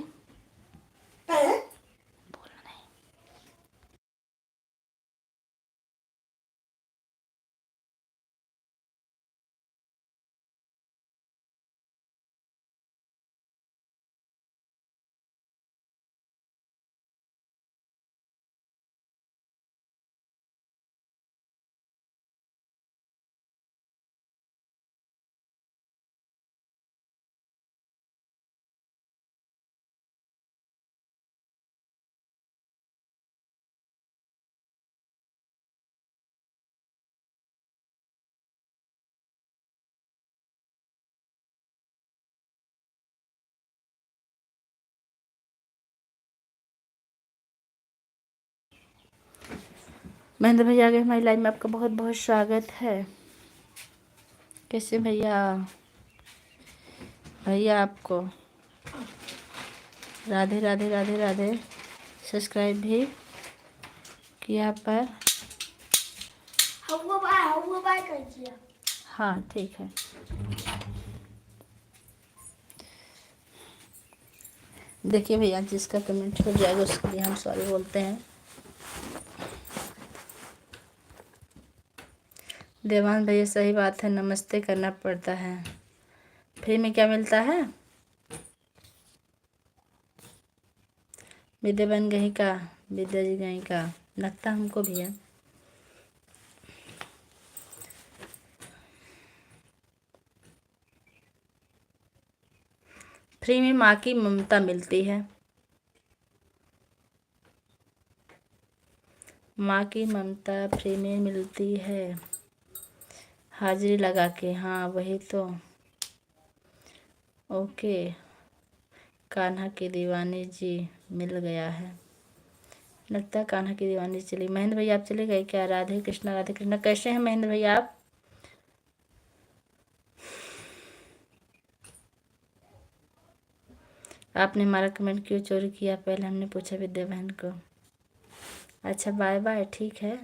बोलना नहीं। महेंद्र भैया आ गए हमारी लाइव में, आपका बहुत बहुत स्वागत है। कैसे भैया? भैया आपको राधे राधे राधे राधे। सब्सक्राइब भी किया पर कर दिया। हाँ ठीक है। देखिए भैया, जिसका कमेंट हो जाएगा उसके लिए हम सॉरी बोलते हैं। देवान भैया सही बात है, नमस्ते करना पड़ता है। फ्री में क्या मिलता है? विद्या बन गई का, विद्या जी गई का, लगता हमको भी है। फ्री में माँ की ममता मिलती है, माँ की ममता फ्री में मिलती है, हाजिरी लगा के। हाँ वही तो। ओके, कान्हा की दीवानी जी मिल गया है, लगता है कान्हा की दीवानी चली। महेंद्र भैया आप चले गए क्या? राधे कृष्णा राधे कृष्णा। कैसे हैं महेंद्र भैया आप? आपने हमारा कमेंट क्यों चोरी किया? पहले हमने पूछा विद्या बहन को। अच्छा बाय बाय, ठीक है।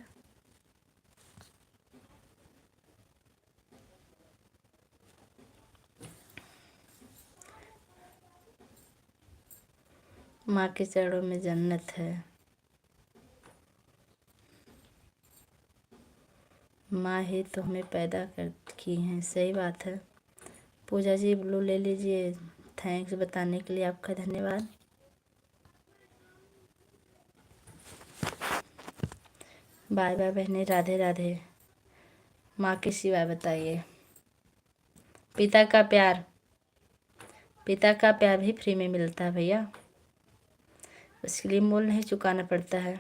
माँ के चरणों में जन्नत है, माँ ही तो हमें पैदा कर की हैं। सही बात है। पूजा जी ब्लू ले लीजिए। थैंक्स बताने के लिए आपका धन्यवाद। बाय बाय बहने, राधे राधे। माँ के सिवाय बताइए। पिता का प्यार, पिता का प्यार भी फ्री में मिलता है भैया, उसके लिए मूल्य नहीं चुकाना पड़ता है।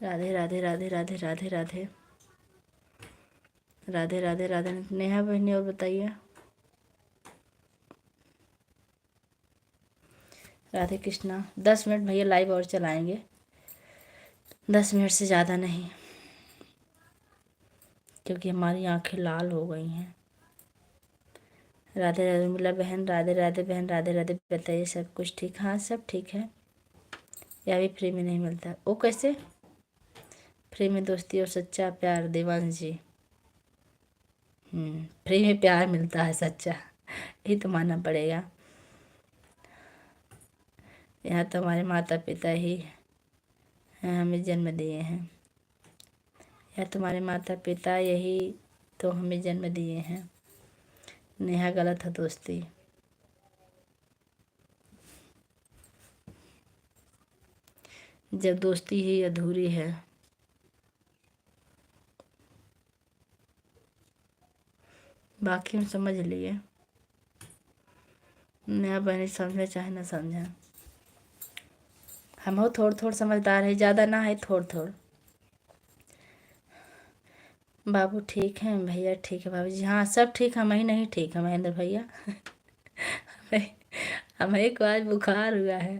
राधे राधे राधे राधे राधे राधे राधे राधे राधे। नेहा बहनी और बताइए। राधे कृष्णा। 10 मिनट भैया लाइव और चलाएंगे, 10 मिनट से ज़्यादा नहीं, क्योंकि हमारी आंखें लाल हो गई हैं। राधे राधे मिला बहन, राधे राधे बहन, राधे राधे। बताइए सब कुछ ठीक? हाँ सब ठीक है। यह भी फ्री में नहीं मिलता। वो कैसे? फ्री में दोस्ती और सच्चा प्यार देवांश जी। फ्री में प्यार मिलता है सच्चा, ये तो मानना पड़ेगा। यहाँ तो हमारे माता पिता ही हमें जन्म दिए हैं, या तुम्हारे माता पिता यही तो हमें जन्म दिए हैं। नेहा गलत है दोस्ती। जब दोस्ती ही अधूरी है। बाकी हम समझ लिए। नया बहनी समझे चाहे ना समझे, हम हो थोड़ थोड़ समझदार है, ज़्यादा ना है, थोड़ थोड़। बाबू ठीक है? भैया ठीक है बाबू जी। हाँ सब ठीक, हम ही नहीं ठीक है महेंद्र भैया। हमें को आज बुखार हुआ है,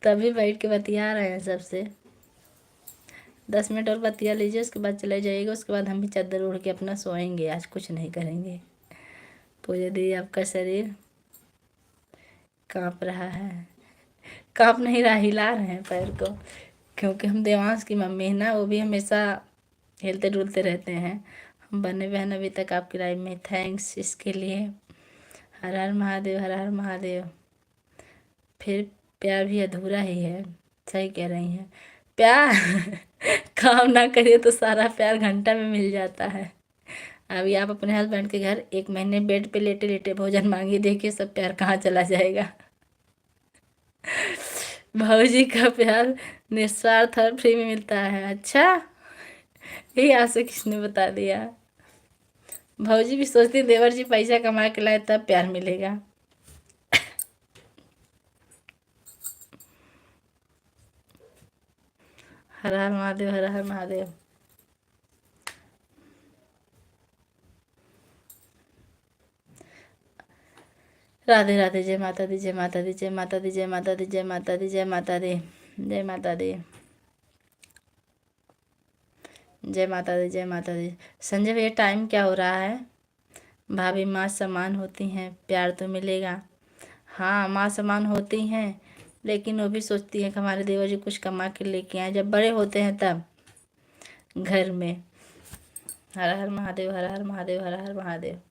तभी बैठ के बतिया रहे हैं सबसे। 10 मिनट और बतिया लीजिए, उसके बाद चले जाइएगा। उसके बाद हम भी चादर ओढ़ के अपना सोएंगे, आज कुछ नहीं करेंगे। पूजा दी आपका शरीर काँप रहा है? काँप नहीं रहा, हिला रहे हैं पैर को, क्योंकि हम देवांश की मम्मी है ना, वो भी हमेशा हिलते डुलते रहते हैं। हम बने बहन अभी तक आपकी लाइफ में, थैंक्स इसके लिए। हर हर महादेव, हर हर महादेव। फिर प्यार भी अधूरा ही है। सही कह रही हैं। प्यार काम ना करिए तो सारा प्यार घंटा में मिल जाता है। अभी आप अपने हस्बैंड के घर 1 महीने बेड पे लेटे लेटे भोजन मांगिए, देखिए सब प्यार कहाँ चला जाएगा। भाऊजी का प्यार निस्वार्थ और फ्री में मिलता है। अच्छा, यही आपसे किसने बता दिया? भाऊजी भी सोचती हैं देवर जी पैसा कमा के लाए तब प्यार मिलेगा। हर हर महादेव, हर हर महादेव। राधे राधे। जय माता दी, जय माता दी, जय माता दी, जय माता दी, जय माता दी, जय माता दी, जय माता दी, जय माता दी, जय माता दी। संजय भैया टाइम क्या हो रहा है? भाभी माँ समान होती हैं, प्यार तो मिलेगा। हाँ, माँ समान होती हैं, लेकिन वो भी सोचती हैं कि हमारे देवर जी कुछ कमा के लेके आए, जब बड़े होते हैं तब घर में। हर हर महादेव, हर हर महादेव, हर हर महादेव।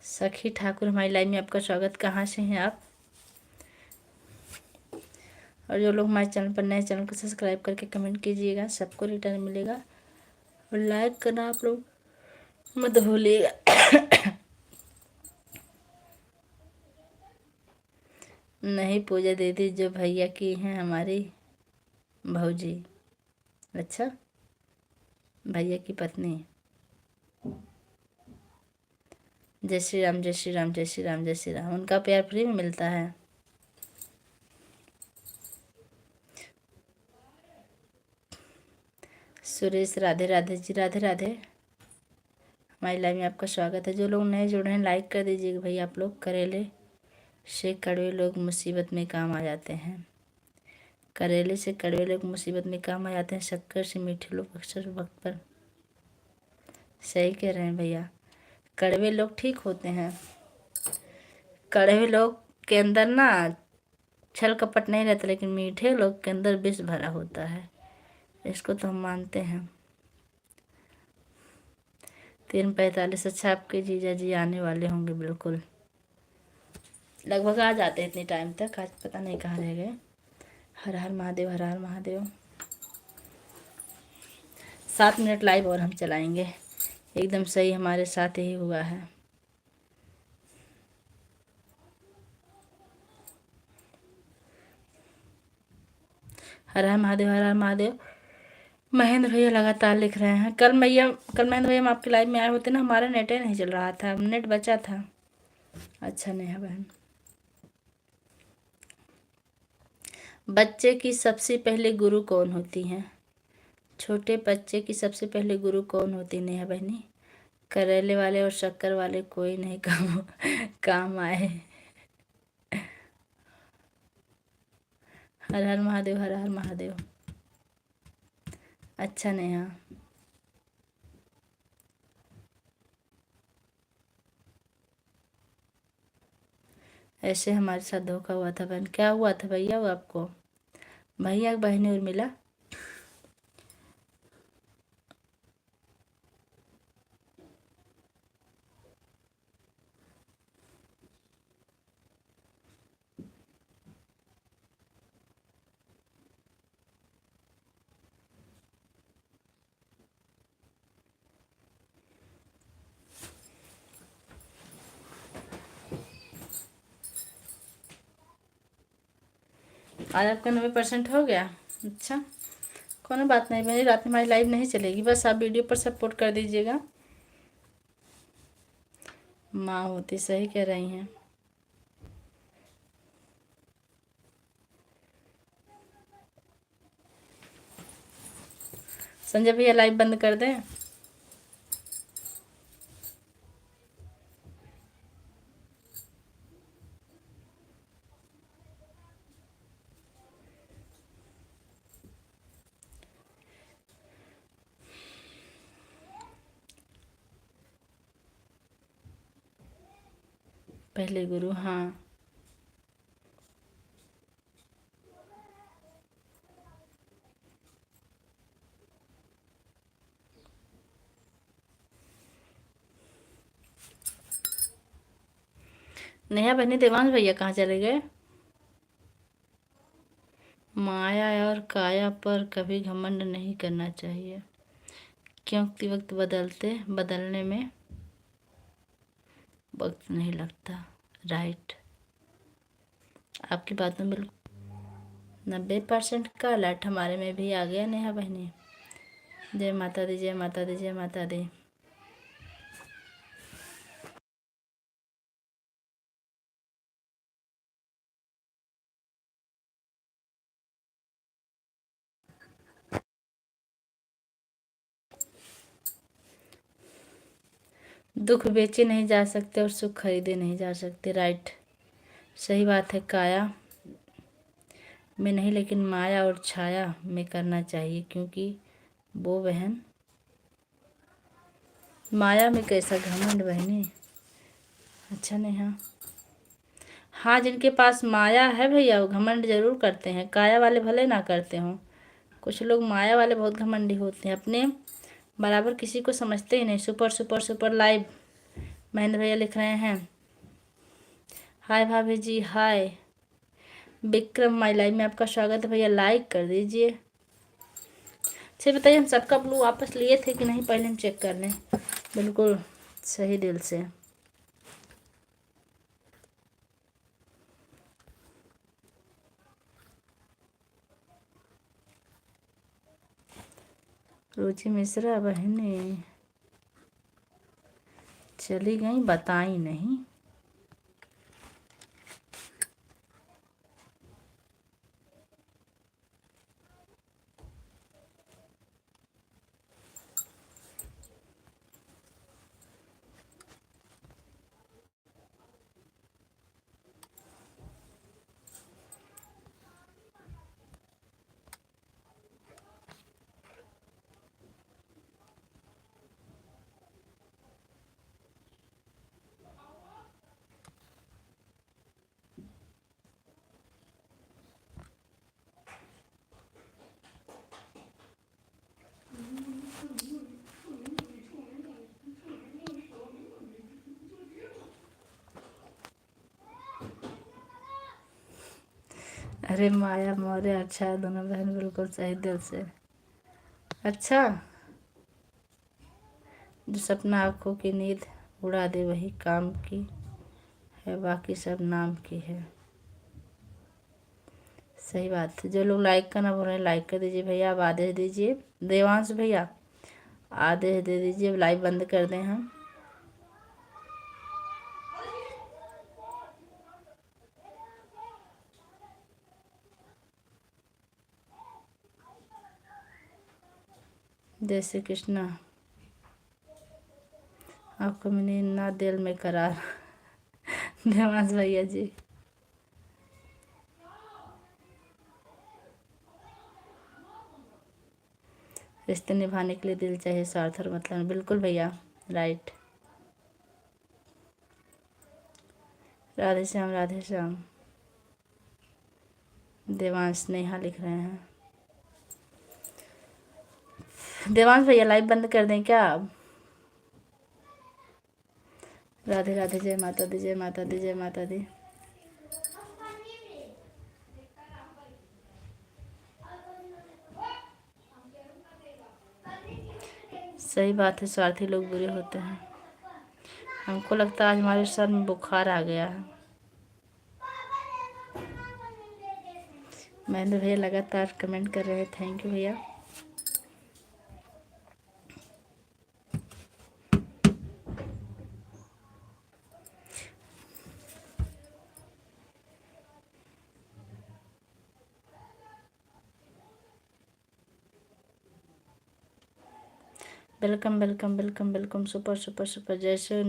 सखी ठाकुर हमारी लाइव में आपका स्वागत। कहाँ से हैं आप? और जो लोग हमारे चैनल पर नए, चैनल को सब्सक्राइब करके कमेंट कीजिएगा, सबको रिटर्न मिलेगा। और लाइक करना आप लोग मत भूलिएगा। नहीं पूजा दीदी, जो भैया की हैं हमारी भौजी। अच्छा, भैया की पत्नी। जय श्री राम, जय श्री राम, जय श्री राम, जय श्री राम। उनका प्यार फ्री में मिलता है। सुरेश, राधे राधे जी, राधे राधे। हमारी लाइव में आपका स्वागत है। जो लोग नए जुड़ रहे हैं लाइक कर दीजिएगा भाई। आप लोग करेले से कड़वे लोग मुसीबत में काम आ जाते हैं। करेले से कड़वे लोग मुसीबत में काम आ जाते हैं, शक्कर से मीठे लोग अक्सर वक्त पर। सही कह रहे हैं भैया। कड़वे लोग ठीक होते हैं। कड़वे लोग के अंदर ना छल कपट नहीं रहता, लेकिन मीठे लोग के अंदर विष भरा होता है। इसको तो हम मानते हैं। 3:45। अच्छा, आपके जीजा जी आने वाले होंगे बिल्कुल, लगभग आ जाते हैं इतने टाइम तक। आज पता नहीं कहाँ रह गए। हर हर महादेव, हर हर महादेव। 7 मिनट लाइव और हम चलाएंगे। एकदम सही हमारे साथ ही हुआ है। हर हर महादेव, हर हर महादेव। महेंद्र भैया लगातार लिख रहे हैं। कल महेंद्र भैया हम आपके लाइव में आए होते ना, हमारा नेट ही नहीं चल रहा था, नेट बचा था। अच्छा नहीं है बहन। बच्चे की सबसे पहले गुरु कौन होती हैं? छोटे बच्चे की सबसे पहले गुरु कौन होती नेहा बहनी? करेले वाले और शक्कर वाले कोई नहीं काम आए। हर हर महादेव, हर हर महादेव। अच्छा नेहा। ऐसे हमारे साथ धोखा हुआ था बहन। क्या हुआ था भैया वो आपको? भैया बहनी और मिला? आज आपका 90% हो गया। अच्छा, कोनो बात नहीं बहनी, रात में हमारी लाइव नहीं चलेगी, बस आप वीडियो पर सपोर्ट कर दीजिएगा। माँ होती, सही कह रही हैं। संजय भैया लाइव बंद कर दें? पहले गुरु, हाँ। नेहा बहनी देवांश भैया कहाँ चले गए? माया और काया पर कभी घमंड नहीं करना चाहिए, क्योंकि वक्त बदलने में वक्त नहीं लगता। राइट, आपकी बात में बिल्कुल 90% का अलर्ट हमारे में भी आ गया नेहा बहनी। जय माता दी, जय माता दी, जय माता दी। दुख बेचे नहीं जा सकते और सुख खरीदे नहीं जा सकते। राइट, सही बात है। काया में नहीं, लेकिन माया और छाया में करना चाहिए, क्योंकि वो बहन माया में कैसा घमंड बहनी। अच्छा नेहा, हाँ, जिनके पास माया है भैया वो घमंड जरूर करते हैं, काया वाले भले ना करते हों। कुछ लोग माया वाले बहुत घमंडी होते हैं, अपने बराबर किसी को समझते ही नहीं। Super super super live Mahendra भैया लिख रहे हैं। हाय भाभी जी, हाय। विक्रम माई लाइव में आपका स्वागत है भैया, लाइक कर दीजिए। अच्छा बताइए, हम सबका ब्लू वापस लिए थे कि नहीं, पहले हम चेक कर लें बिल्कुल सही दिल से। रुचि मिश्रा बहनी चली गई, बताई नहीं। अरे माया मौर्य, अच्छा दोनों बहन बिल्कुल सही दिल से। अच्छा, जो सपना आँखों की नींद उड़ा दे वही काम की है, बाकी सब नाम की है। सही बात है। जो लोग लाइक करना बोल रहे हैं लाइक कर दीजिए भैया। अब आदेश दीजिए देवांश भैया, आदेश दे दीजिए, लाइव बंद कर दें हम। जय श्री कृष्णा। आपको मैंने ना दिल में करार देवांश भैया जी। रिश्ते निभाने के लिए दिल चाहिए, स्वार्थ और मतलब। बिल्कुल भैया, राइट। राधे श्याम, राधे श्याम। देवांश नेहा लिख रहे हैं। देवांश भैया लाइव बंद कर दें क्या अब? राधे राधे, जय माता दी, जय माता दी, जय माता दी। सही बात है, स्वार्थी लोग बुरे होते हैं। हमको लगता है आज हमारे सर में बुखार आ गया है। महेंद्र भैया लगातार कमेंट कर रहे हैं, थैंक यू भैया। Welcome welcome welcome welcome, super super super. जैसे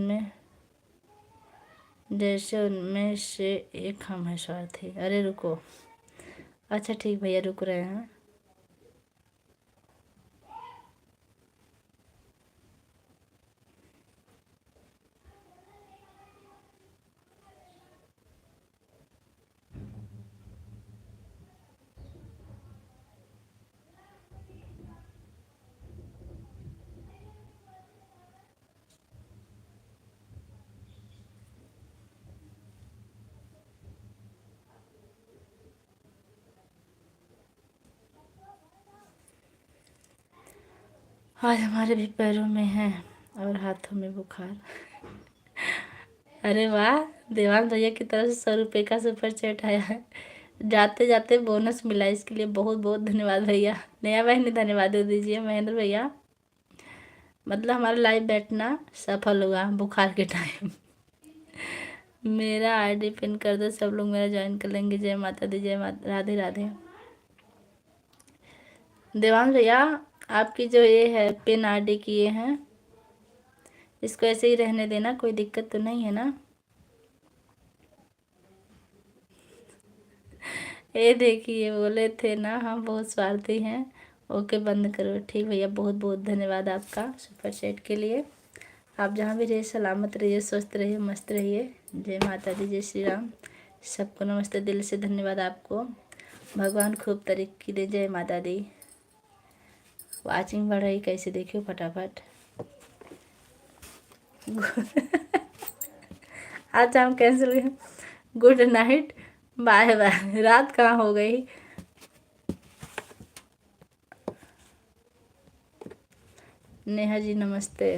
उनमें से एक हम है स्वार्थी। अरे रुको, अच्छा ठीक भैया, रुक रहे हैं। आज हमारे भी पैरों में है और हाथों में बुखार। अरे वाह, देवान भैया की तरफ से 100 रुपये का सुपर चैट आया है। जाते जाते बोनस मिला, इसके लिए बहुत बहुत धन्यवाद भैया। नया बहन धन्यवाद दे दीजिए महेंद्र भैया। मतलब हमारा लाइव बैठना सफल हुआ बुखार के टाइम। मेरा आईडी पिन कर दो, सब लोग मेरा ज्वाइन कर लेंगे। जय माता दी, जय माता, राधे राधे। देवान भैया आपकी जो ये है पिन आईडी की ये है, इसको ऐसे ही रहने देना, कोई दिक्कत तो नहीं है ना। ये देखिए बोले थे ना हम बहुत स्वार्थी हैं। ओके बंद करो, ठीक भैया। बहुत बहुत धन्यवाद आपका सुपर चैट के लिए। आप जहाँ भी रहिए सलामत रहिए, स्वस्थ रहिए, मस्त रहिए। जय माता दी, जय श्री राम। सबको नमस्ते, दिल से धन्यवाद आपको। भगवान खूब तरक्की दे। जय माता दी। वाचिंग बढ़ रही कैसे देखियो फटाफट। आज हम cancel. Good night, bye bye. रात कहाँ हो गई। नेहा जी नमस्ते।